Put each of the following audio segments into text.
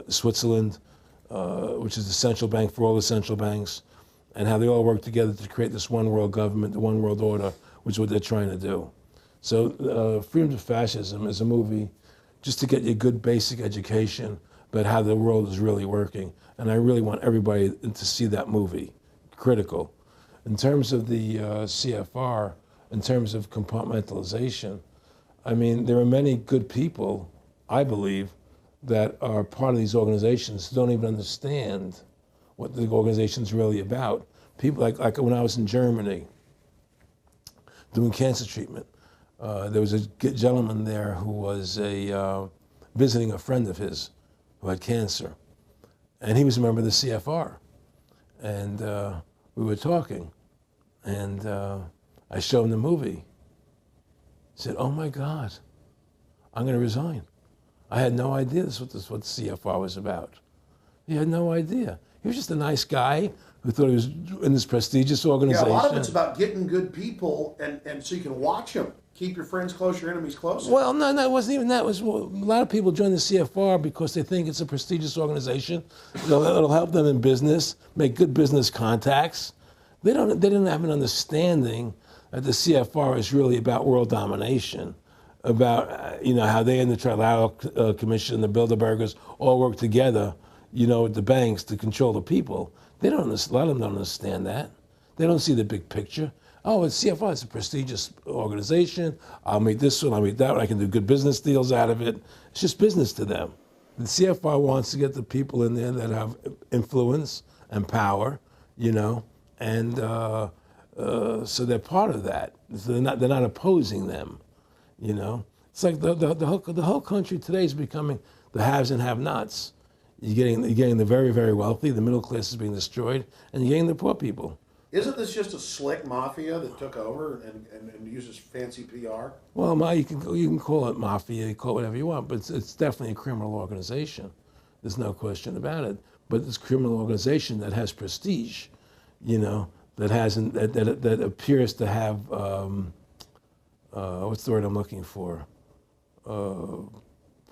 Switzerland, which is the central bank for all the central banks, and how they all work together to create this one world government, the one world order, which is what they're trying to do. So Freedom to Fascism is a movie just to get you a good basic education about how the world is really working. And I really want everybody to see that movie, critical. In terms of the CFR, in terms of compartmentalization, I mean, there are many good people, I believe, that are part of these organizations who don't even understand what the organization's really about. People like when I was in Germany doing cancer treatment, there was a gentleman there who was visiting a friend of his who had cancer, and he was a member of the CFR. And we were talking, and I showed him the movie. He said, "Oh my God, I'm going to resign. I had no idea this was what the CFR was about." He had no idea. He was just a nice guy who thought he was in this prestigious organization. Yeah, a lot of it's about getting good people, and so you can watch them. Keep your friends close, your enemies closer. Well, no, it wasn't even that. It was, well, a lot of people join the CFR because they think it's a prestigious organization. It'll help them in business, make good business contacts. They didn't have an understanding that the CFR is really about world domination, about how they and the Trilateral Commission, the Bilderbergers all work together, with the banks to control the people. A lot of them don't understand that. They don't see the big picture. Oh, it's CFR, it's a prestigious organization. I'll meet this one, I'll meet that one. I can do good business deals out of it. It's just business to them. The CFR wants to get the people in there that have influence and power, and so they're part of that. So they're not opposing them, It's like the whole country today is becoming the haves and have-nots. You're getting the very, very wealthy, the middle class is being destroyed, and you're getting the poor people. Isn't this just a slick mafia that took over and uses fancy PR? Well, you can call it mafia, you call it whatever you want, but it's definitely a criminal organization. There's no question about it. But it's a criminal organization that has prestige, that appears to have what's the word I'm looking for?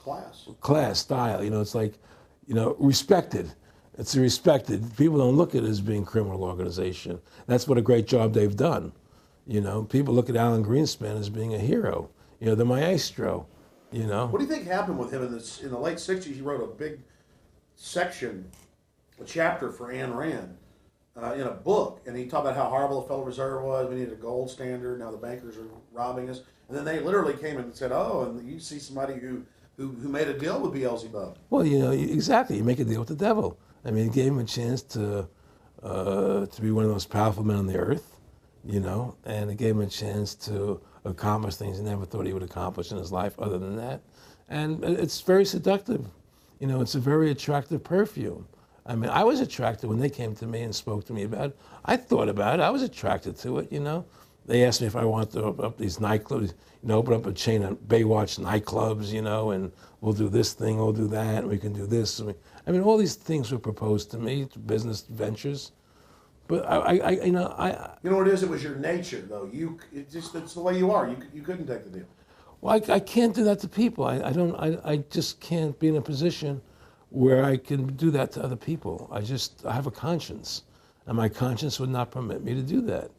Class style. It's like, respected. It's respected. People don't look at it as being a criminal organization. That's what a great job they've done. People look at Alan Greenspan as being a hero. The maestro. What do you think happened with him in the late '60s? He wrote a big section, a chapter for Ayn Rand in a book, and he talked about how horrible the Federal Reserve was. We needed a gold standard. Now the bankers are robbing us. And then they literally came and said, "Oh, and you see somebody who made a deal with Beelzebub." Well, exactly. You make a deal with the devil. I mean, it gave him a chance to be one of the most powerful men on the earth, and it gave him a chance to accomplish things he never thought he would accomplish in his life other than that. And it's very seductive. It's a very attractive perfume. I mean, I was attracted when they came to me and spoke to me about it. I thought about it. I was attracted to it, They asked me if I wanted to open up these nightclubs, open up a chain of Baywatch nightclubs, and we'll do this thing, we'll do that, and we can do this. I mean, all these things were proposed to me, business ventures. But you know what it is? It was your nature, though. It's the way you are. You couldn't take the deal. Well, I can't do that to people. I just can't be in a position where I can do that to other people. I have a conscience, and my conscience would not permit me to do that.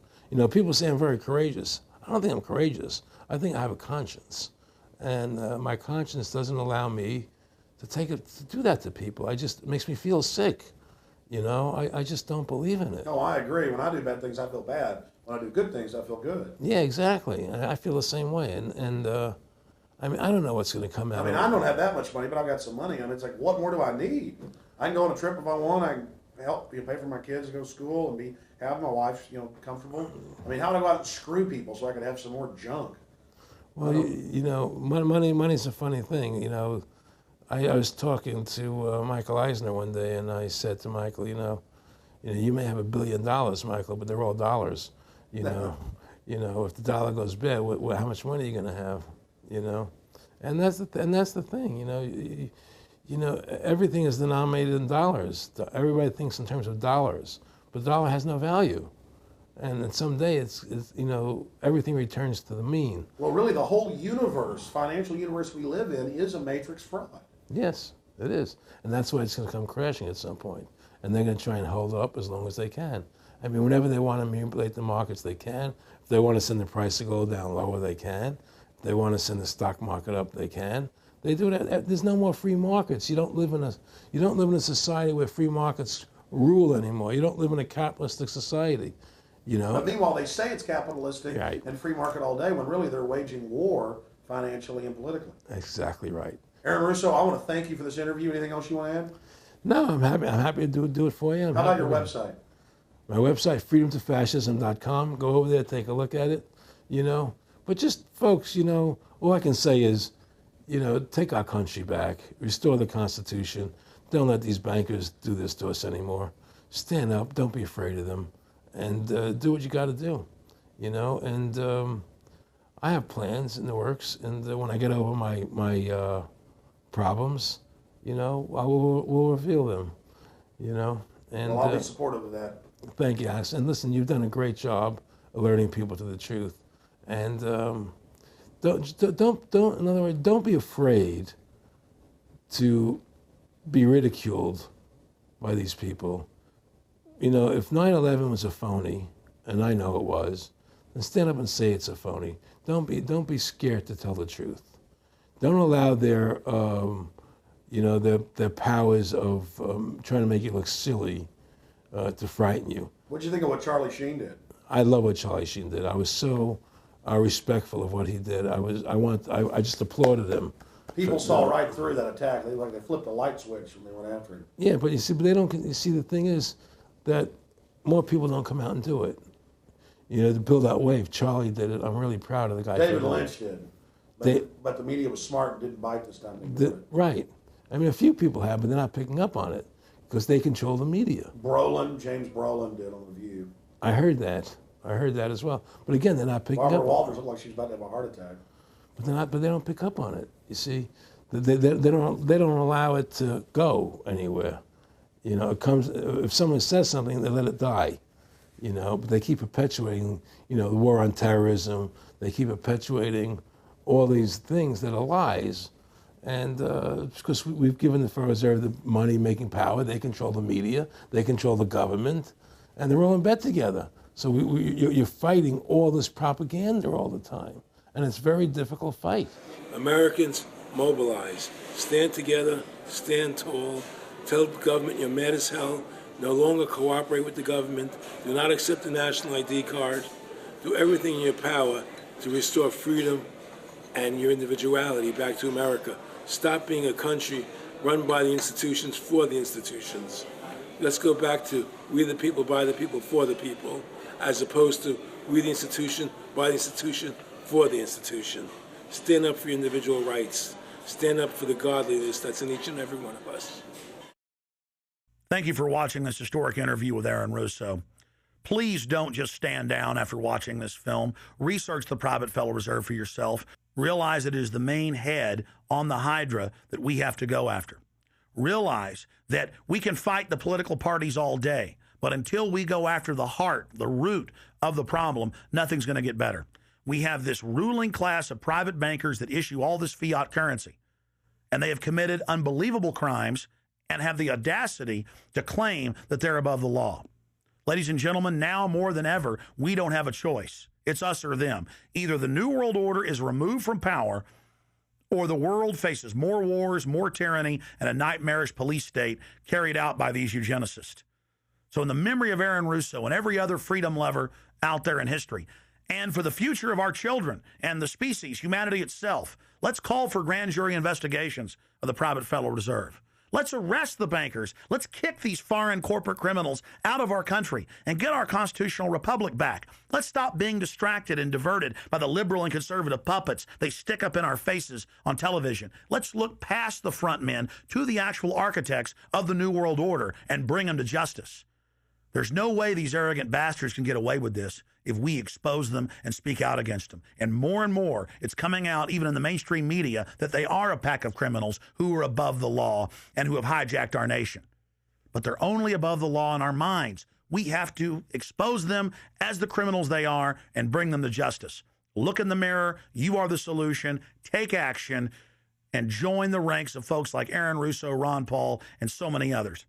People say I'm very courageous. I don't think I'm courageous. I think I have a conscience, and my conscience doesn't allow me to do that to people. It makes me feel sick. I just don't believe in it. No, I agree. When I do bad things, I feel bad. When I do good things, I feel good. Yeah, exactly. I feel the same way. And I mean, I don't know what's going to come out. I don't have that much money, but I've got some money. I mean, it's like, what more do I need? I can go on a trip if I want. I can help pay for my kids to go to school and have my wife, comfortable. I mean, how do I go out and screw people so I can have some more junk? Well, money's a funny thing. I was talking to Michael Eisner one day, and I said to Michael, you may have $1 billion, Michael, but they're all dollars. If the dollar goes bad, how much money are you going to have? And that's the thing. Everything is denominated in dollars. Everybody thinks in terms of dollars, but the dollar has no value. And then someday it's everything returns to the mean. Well, really, the whole universe, financial universe we live in, is a matrix fraud. Yes, It is. And that's why it's going to come crashing at some point. And they're going to try and hold it up as long as they can. I mean, whenever they want to manipulate the markets, they can. If they want to send the price of gold down lower, they can. If they want to send the stock market up, they can. They do that. There's no more free markets. You don't live in a society where free markets rule anymore. You don't live in a capitalistic society. You know. But meanwhile, they say it's capitalistic Right. and free market all day, when really they're waging war financially and politically. Exactly right. Aaron Russo, I want to thank you for this interview. Anything else you want to add? No, I'm happy. I'm happy to do it for you. How about your website? My website, freedomtofascism.com. Go over there, take a look at it. You know, but just folks, you know, all I can say is, you know, take our country back, restore the Constitution. Don't let these bankers do this to us anymore. Stand up. Don't be afraid of them, and do what you got to do. You know, and I have plans in the works, and when I get over my problems, you know, we'll reveal them. You know, and Well, I'll be supportive of that. Thank you, Alex. And listen, you've done a great job alerting people to the truth. And don't. In other words, don't be afraid to be ridiculed by these people. You know, if 9/11 was a phony, and I know it was, then stand up and say it's a phony. Don't be scared to tell the truth. Don't allow their their powers of trying to make you look silly to frighten you. What do you think of what Charlie Sheen did? I love what Charlie Sheen did. I was so respectful of what he did. I just applauded him. People saw right through that attack. They flipped a light switch when they went after him. Yeah, but they don't. You see, the thing is that more people don't come out and do it. You know, to build that wave. Charlie did it. I'm really proud of the guy. David Lynch did. But the media was smart and didn't bite this time. Right. I mean, a few people have, but they're not picking up on it because they control the media. James Brolin did on The View. I heard that as well. But again, they're not picking Barbara up. Walters looked like she was about to have a heart attack. But they don't pick up on it. You see, they don't allow it to go anywhere. You know, it comes if someone says something, they let it die. You know, but they keep perpetuating, you know, the war on terrorism. They keep perpetuating all these things that are lies. And because we've given the Federal Reserve the money-making power, they control the media, they control the government, and they're all in bed together. So you're fighting all this propaganda all the time, and it's a very difficult fight. Americans, mobilize. Stand together, stand tall. Tell the government you're mad as hell. No longer cooperate with the government. Do not accept the national ID card. Do everything in your power to restore freedom and your individuality back to America. Stop being a country run by the institutions for the institutions. Let's go back to we the people, by the people, for the people, as opposed to we the institution, by the institution, for the institution. Stand up for your individual rights. Stand up for the godliness that's in each and every one of us. Thank you for watching this historic interview with Aaron Russo. Please don't just stand down after watching this film. Research the private Federal Reserve for yourself. Realize it is the main head on the Hydra that we have to go after. Realize that we can fight the political parties all day, but until we go after the heart, the root of the problem, nothing's going to get better. We have this ruling class of private bankers that issue all this fiat currency, and they have committed unbelievable crimes and have the audacity to claim that they're above the law. Ladies and gentlemen, now more than ever, we don't have a choice. It's us or them. Either the New World Order is removed from power, or the world faces more wars, more tyranny, and a nightmarish police state carried out by these eugenicists. So in the memory of Aaron Russo and every other freedom lover out there in history, and for the future of our children and the species, humanity itself, let's call for grand jury investigations of the private Federal Reserve. Let's arrest the bankers. Let's kick these foreign corporate criminals out of our country and get our constitutional republic back. Let's stop being distracted and diverted by the liberal and conservative puppets they stick up in our faces on television. Let's look past the front men to the actual architects of the New World Order and bring them to justice. There's no way these arrogant bastards can get away with this if we expose them and speak out against them. And more, it's coming out even in the mainstream media that they are a pack of criminals who are above the law and who have hijacked our nation. But they're only above the law in our minds. We have to expose them as the criminals they are and bring them to justice. Look in the mirror. You are the solution. Take action. and join the ranks of folks like Aaron Russo, Ron Paul, and so many others.